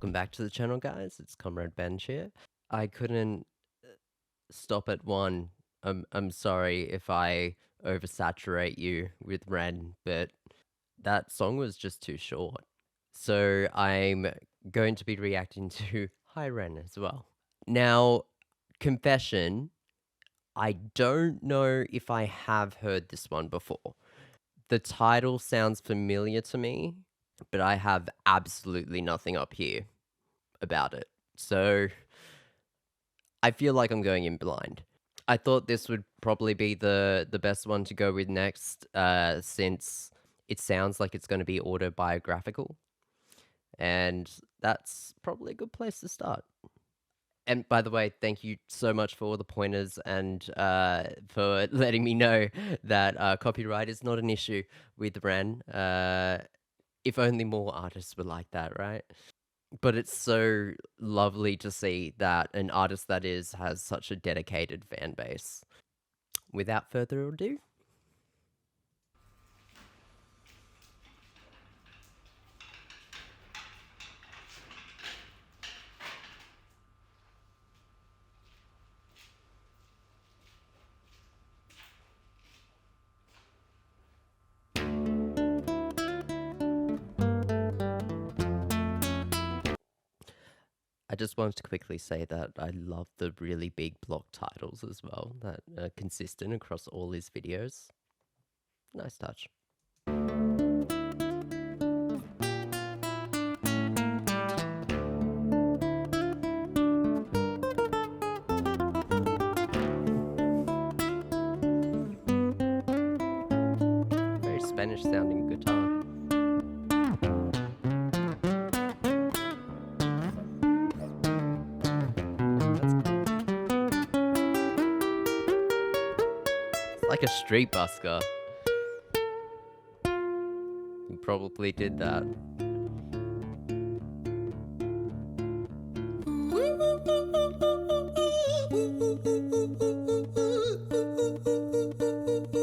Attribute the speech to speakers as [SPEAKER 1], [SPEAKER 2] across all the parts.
[SPEAKER 1] Welcome back to the channel, guys. It's Comrade Benj here. I couldn't stop at one. I'm sorry if I oversaturate you with REN, but that song was just too short. So I'm going to be reacting to Hi REN as well. Now, confession, I don't know if I have heard this one before. The title sounds familiar to me, but I have absolutely nothing up here about it. So I feel like I'm going in blind. I thought this would probably be the best one to go with next, since it sounds like it's going to be autobiographical, and that's probably a good place to start. And by the way, thank you so much for all the pointers and for letting me know that copyright is not an issue with REN. If only more artists were like that, right? But it's so lovely to see that an artist that is has such a dedicated fan base. Without further ado, I just wanted to quickly say that I love the really big block titles as well, that are consistent across all his videos. Nice touch. Very Spanish sounding guitar. It's like a street busker. He probably did that.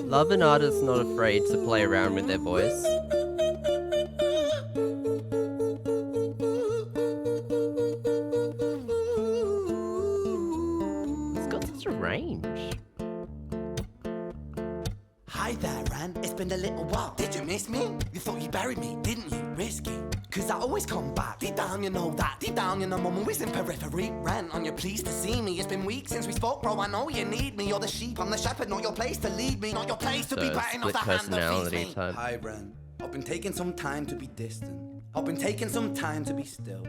[SPEAKER 1] Love an artist not afraid to play around with their voice. It's got such a range.
[SPEAKER 2] Hi there, Ran. It's been a little while. Did you miss me? You thought you buried me, didn't you? Risky. Cause I always come back. Deep down, you know that. Deep down, you know I'm always in periphery. Ran, on your pleased to see me. It's been weeks since we spoke, bro. I know you need me. You're the sheep, I'm the shepherd. Not your place to lead me. Not your place to be patting off the hand that feeds me.
[SPEAKER 1] Type.
[SPEAKER 2] Hi, Ran. I've been taking some time to be distant. I've been taking some time to be still.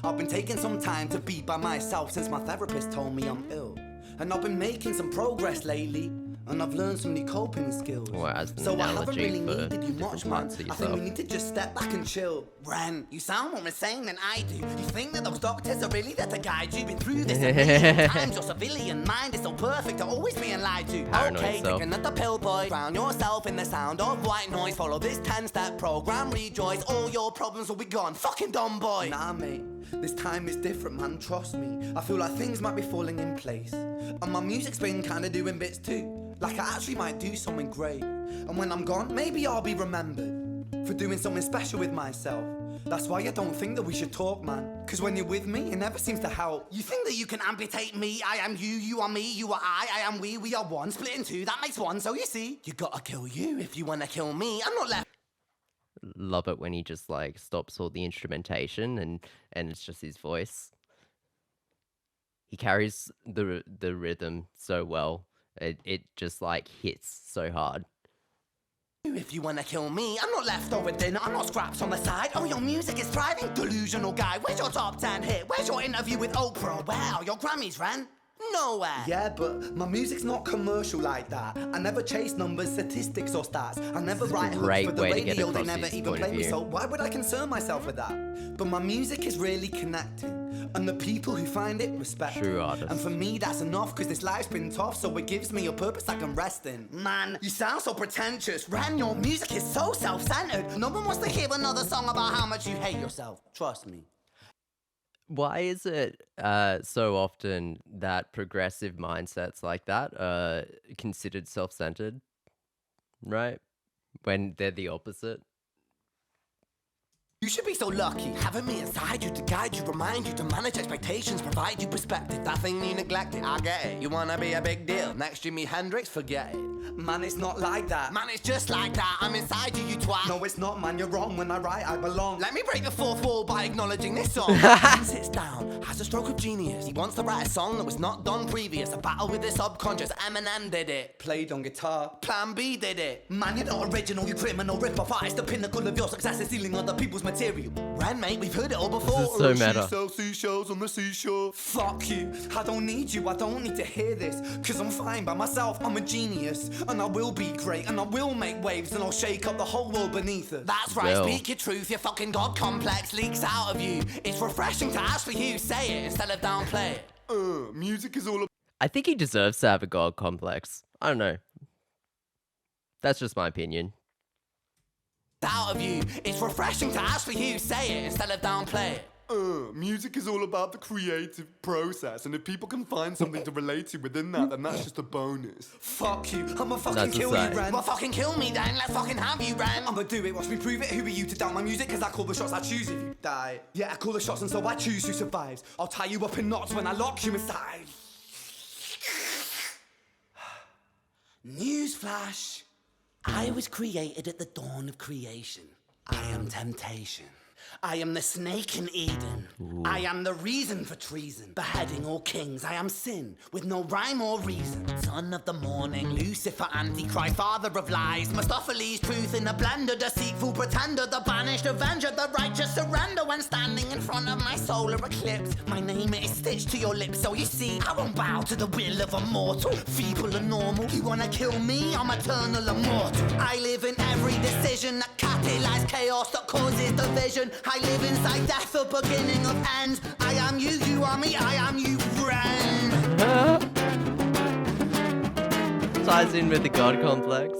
[SPEAKER 2] I've been taking some time to be by myself since my therapist told me I'm ill. And I've been making some progress lately. And I've learned some new coping skills.
[SPEAKER 1] Or as an
[SPEAKER 2] so I haven't really
[SPEAKER 1] analogy for
[SPEAKER 2] needed you much, man.
[SPEAKER 1] parts of
[SPEAKER 2] I think
[SPEAKER 1] yourself.
[SPEAKER 2] we need to just step back and chill. Ren, you sound more insane than I do. You think that those doctors are really there to guide you? Been through this a million times. Your civilian mind is so perfect, you're always being lied to.
[SPEAKER 1] Paranoid
[SPEAKER 2] Okay,
[SPEAKER 1] self.
[SPEAKER 2] take another pill, boy. Drown yourself in the sound of white noise. Follow this 10-step program, rejoice. All your problems will be gone. Fucking dumb boy. Nah, mate. This time is different, man. Trust me. I feel like things might be falling in place. And my music's been kinda doing bits too. Like I actually might do something great. And when I'm gone, maybe I'll be remembered for doing something special with myself. That's why I don't think that we should talk, man. Cause when you're with me, it never seems to help. You think that you can amputate me? I am you, you are me, you are I am we are one. Split in two, that makes one. So you see, you gotta kill you if you wanna kill me. I'm not left.
[SPEAKER 1] Love it when he just like stops all the instrumentation and it's just his voice. He carries the rhythm so well. It just like hits so hard.
[SPEAKER 2] If you wanna kill me, I'm not leftover dinner, I'm not scraps on the side. Oh, your music is thriving, delusional guy. Where's your top 10 hit? Where's your interview with Oprah? Wow, your Grammys ran nowhere. Yeah, but my music's not commercial like that. I never chase numbers, statistics or stats. I never write hooks
[SPEAKER 1] great
[SPEAKER 2] for the
[SPEAKER 1] way to get
[SPEAKER 2] radio, they
[SPEAKER 1] across
[SPEAKER 2] never
[SPEAKER 1] his
[SPEAKER 2] even
[SPEAKER 1] point of
[SPEAKER 2] play me,
[SPEAKER 1] view.
[SPEAKER 2] so why would I concern myself with that? But my music is really connecting, and the people who find it respect
[SPEAKER 1] True
[SPEAKER 2] it.
[SPEAKER 1] artist.
[SPEAKER 2] And for me that's enough, cause this life's been tough, so it gives me a purpose I can rest in. Man, you sound so pretentious. Ran, your music is so self-centered. No one wants to hear another song about how much you hate yourself. Trust me.
[SPEAKER 1] Why is it so often that progressive mindsets like that are considered self-centered, right? When they're the opposite?
[SPEAKER 2] You should be so lucky, having me inside you to guide you, remind you to manage expectations, provide you perspective. That thing you neglected, I get it. You wanna be a big deal, next Jimi Hendrix, forget it.
[SPEAKER 3] Man, it's not like that.
[SPEAKER 2] Man, it's just like that, I'm inside you, you twat.
[SPEAKER 3] No, it's not, man, you're wrong. When I write, I belong.
[SPEAKER 2] Let me break the fourth wall by acknowledging this song. Man sits down, has a stroke of genius. He wants to write a song that was not done previous. A battle with the subconscious, Eminem did it.
[SPEAKER 3] Played on guitar.
[SPEAKER 2] Plan B did it.
[SPEAKER 3] Man, you're not original, you criminal rip-off artist. The pinnacle of your success is stealing other people's material.
[SPEAKER 2] Ren, mate, we've heard it all before.
[SPEAKER 1] This is so meta.
[SPEAKER 2] She sells seashells on the seashore.
[SPEAKER 3] Fuck you, I don't need you, I don't need to hear this. Cause I'm fine by myself, I'm a genius. And I will be great, and I will make waves. And I'll shake up the whole world beneath us.
[SPEAKER 2] That's right,
[SPEAKER 1] Well.
[SPEAKER 2] speak your truth, your fucking god complex leaks out of you. It's refreshing to ask for you, say it instead of downplay it.
[SPEAKER 3] Music is all
[SPEAKER 1] I think he deserves to have a god complex. I don't know. That's just my opinion.
[SPEAKER 2] Out of you, it's refreshing to ask for you, say it instead of downplay it.
[SPEAKER 4] Music is all about the creative process, and if people can find something to relate to within that, then that's just a bonus.
[SPEAKER 3] Fuck you, I'ma fucking
[SPEAKER 1] That's
[SPEAKER 3] kill
[SPEAKER 1] aside.
[SPEAKER 3] you, Ren.
[SPEAKER 2] Well, fucking kill me then, let's fucking have you, Ren.
[SPEAKER 3] I'ma do it, watch me prove it. Who are you to doubt my music? Cause I call the shots, I choose if you die. Yeah, I call the shots and so I choose who survives. I'll tie you up in knots when I lock you inside.
[SPEAKER 2] Newsflash. I was created at the dawn of creation. I am temptation. I am the snake in Eden. I am the reason for treason. Beheading all kings, I am sin, with no rhyme or reason. Son of the morning, Lucifer, Antichrist, father of lies. Mustopheles, truth in a blender, deceitful pretender, the banished avenger, the righteous surrender. When standing in front of my solar eclipse, my name is stitched to your lips. So you see, I won't bow to the will of a mortal. Feeble and normal, you wanna kill me? I'm eternal immortal. I live in every decision that catalyzes chaos, that causes division. I live inside death, the beginning of ends. I am you, you are me, I am you, friend.
[SPEAKER 1] Ties in with the god complex.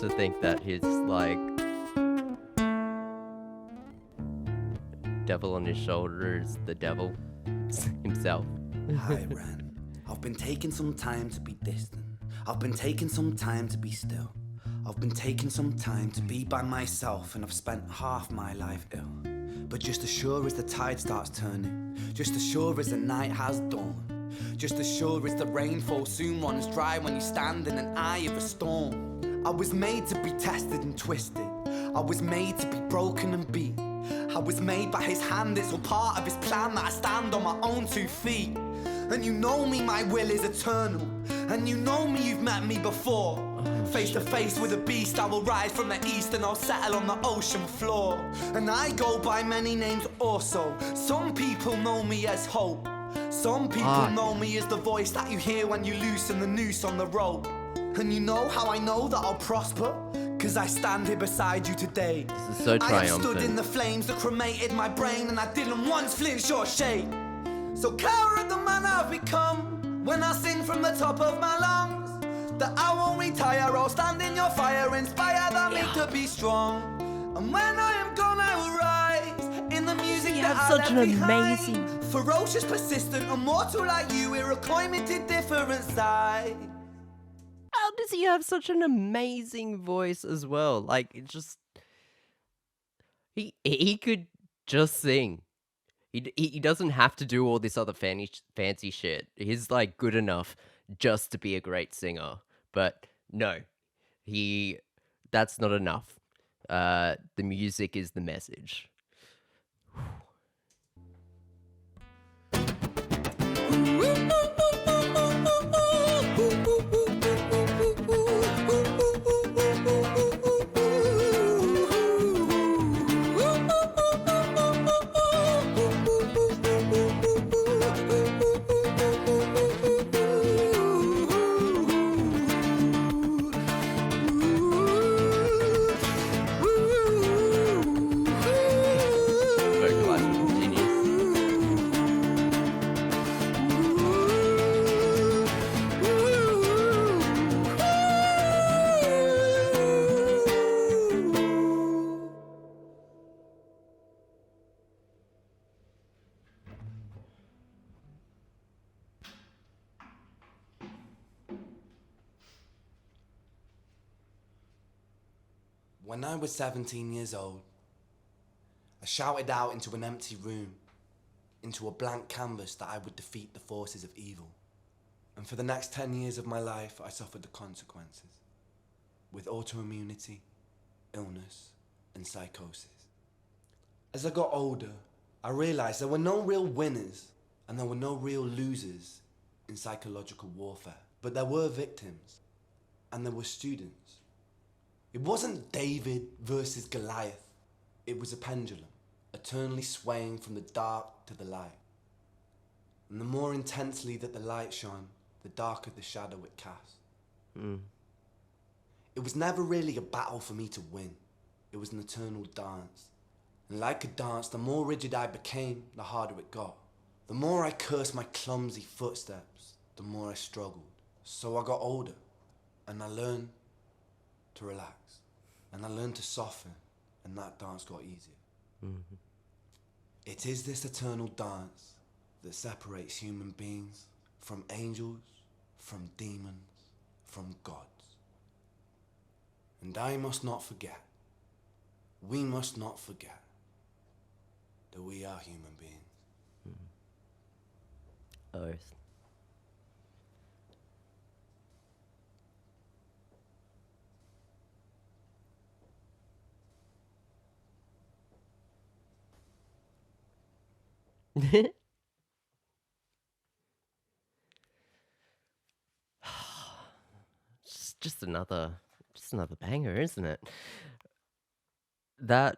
[SPEAKER 1] To think that he's like devil on his shoulder is the devil himself.
[SPEAKER 3] Hi, Ren. I've been taking some time to be distant. I've been taking some time to be still. I've been taking some time to be by myself, and I've spent half my life ill. But just as sure as the tide starts turning, just as sure as the night has dawned, just as sure as the rainfall soon runs dry when you stand in an eye of a storm. I was made to be tested and twisted. I was made to be broken and beat. I was made by his hand, it's all part of his plan that I stand on my own 2 feet. And you know me, my will is eternal. And you know me, you've met me before. Face to face with a beast, I will rise from the east and I'll settle on the ocean floor. And I go by many names also. Some people know me as hope. Some people know me as the voice that you hear when you loosen the noose on the rope. And you know how I know that I'll prosper? Cause I stand here beside you today.
[SPEAKER 1] This is so
[SPEAKER 3] I have stood
[SPEAKER 1] triumphant.
[SPEAKER 3] in the flames that cremated my brain, and I didn't once flinch or shake. So cower at the man I've become when I sing from the top of my lungs. That I won't retire, I'll stand in your fire, inspire that me to be strong. And when I am gone, I will rise in the music
[SPEAKER 5] You
[SPEAKER 3] that
[SPEAKER 5] have
[SPEAKER 3] I
[SPEAKER 5] such
[SPEAKER 3] left
[SPEAKER 5] an
[SPEAKER 3] behind.
[SPEAKER 5] amazing-
[SPEAKER 3] Ferocious, persistent, immortal like you, we're a coin minted different side.
[SPEAKER 1] How does he have such an amazing voice as well? Like, it just... He could just sing. He doesn't have to do all this other fancy shit. He's, like, good enough just to be a great singer. But, no. That's not enough. The music is the message.
[SPEAKER 3] When I was 17 years old, I shouted out into an empty room, into a blank canvas, that I would defeat the forces of evil. And for the next 10 years of my life, I suffered the consequences, with autoimmunity, illness, and psychosis. As I got older, I realized there were no real winners and there were no real losers in psychological warfare. But there were victims and there were students. It wasn't David versus Goliath. It was a pendulum, eternally swaying from the dark to the light. And the more intensely that the light shone, the darker the shadow it cast. It was never really a battle for me to win. It was an eternal dance. And like a dance, the more rigid I became, the harder it got. The more I cursed my clumsy footsteps, the more I struggled. So I got older, and I learned to relax. And I learned to soften, and that dance got easier. It is this eternal dance that separates human beings from angels, from demons, from gods. And I must not forget, we must not forget, that we are human beings.
[SPEAKER 1] Oath. Just another banger, isn't it? That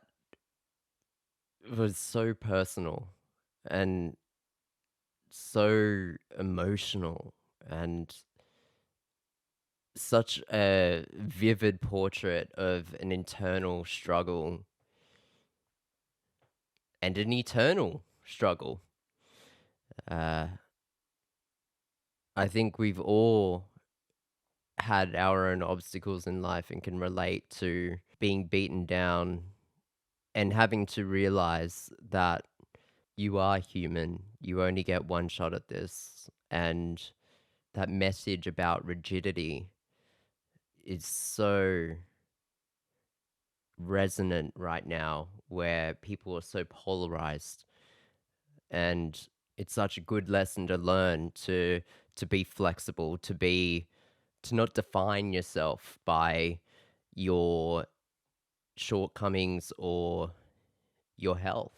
[SPEAKER 1] was so personal and so emotional and such a vivid portrait of an internal struggle and an eternal struggle. I think we've all had our own obstacles in life and can relate to being beaten down and having to realize that you are human. You only get one shot at this. And that message about rigidity is so resonant right now, where people are so polarized. And it's such a good lesson to learn to be flexible, to not define yourself by your shortcomings or your health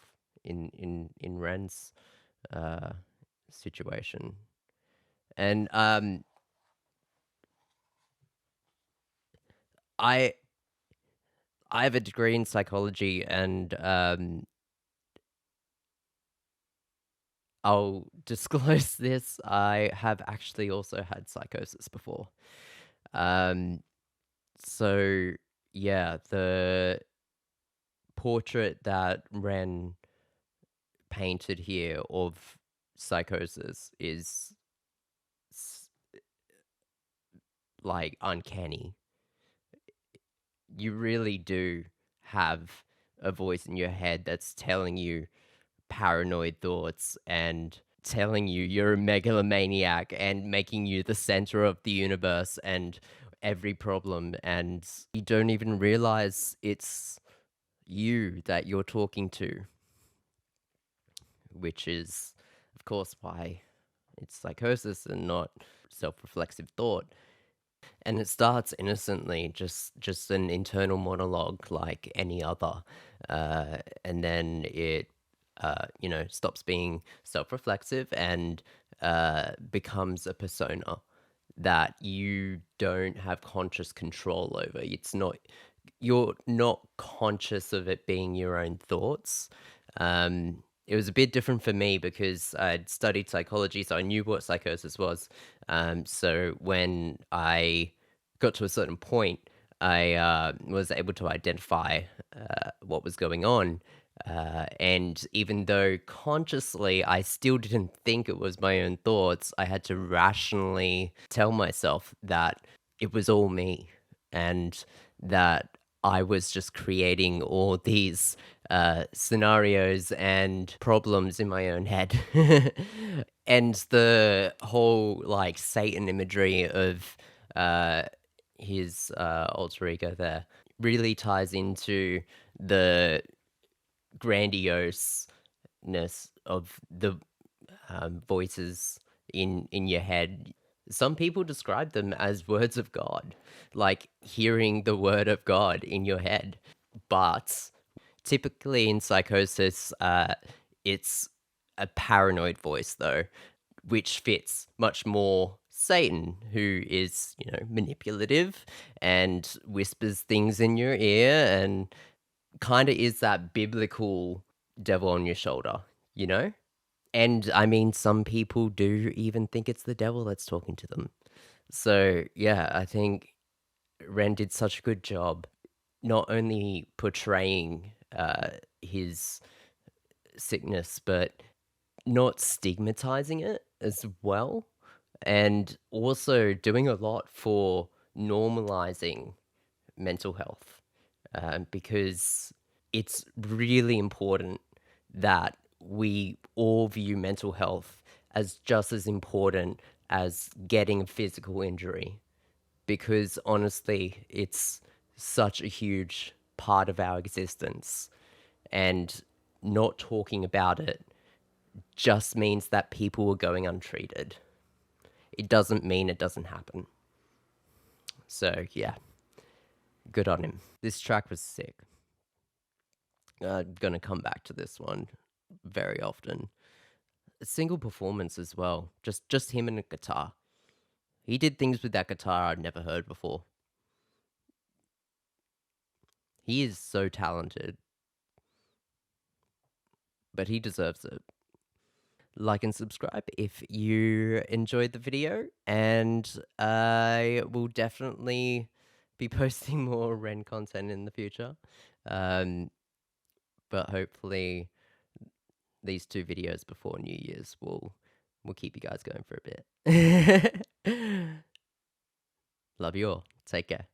[SPEAKER 1] in Ren's situation. And I have a degree in psychology, and I'll disclose this. I have actually also had psychosis before. So yeah, the portrait that Ren painted here of psychosis is like uncanny. You really do have a voice in your head that's telling you paranoid thoughts and telling you you're a megalomaniac and making you the center of the universe and every problem, and you don't even realize it's you that you're talking to, which is, of course, why it's psychosis and not self-reflexive thought. And it starts innocently, just an internal monologue like any other, and then it stops being self-reflexive and becomes a persona that you don't have conscious control over. You're not conscious of it being your own thoughts. It was a bit different for me because I'd studied psychology, so I knew what psychosis was. So when I got to a certain point, I was able to identify what was going on. And even though consciously I still didn't think it was my own thoughts, I had to rationally tell myself that it was all me and that I was just creating all these scenarios and problems in my own head. And the whole like Satan imagery of his alter ego there really ties into the grandioseness of the voices in your head. Some people describe them as words of God, like hearing the word of God in your head. But typically in psychosis, it's a paranoid voice, though, which fits much more Satan, who is, manipulative and whispers things in your ear and kind of is that biblical devil on your shoulder, you know? And I mean, some people do even think it's the devil that's talking to them. So, yeah, I think Ren did such a good job not only portraying his sickness, but not stigmatizing it as well. And also doing a lot for normalizing mental health, because it's really important that we all view mental health as just as important as getting a physical injury, because honestly, it's such a huge part of our existence. And not talking about it just means that people are going untreated. It doesn't mean it doesn't happen. So, yeah, good on him. This track was sick. I'm going to come back to this one very often. A single performance as well. Just him and a guitar. He did things with that guitar I'd never heard before. He is so talented, but he deserves it. Like and subscribe if you enjoyed the video, and I will definitely be posting more Ren content in the future. But hopefully these 2 videos before New Year's will keep you guys going for a bit. Love you all. Take care.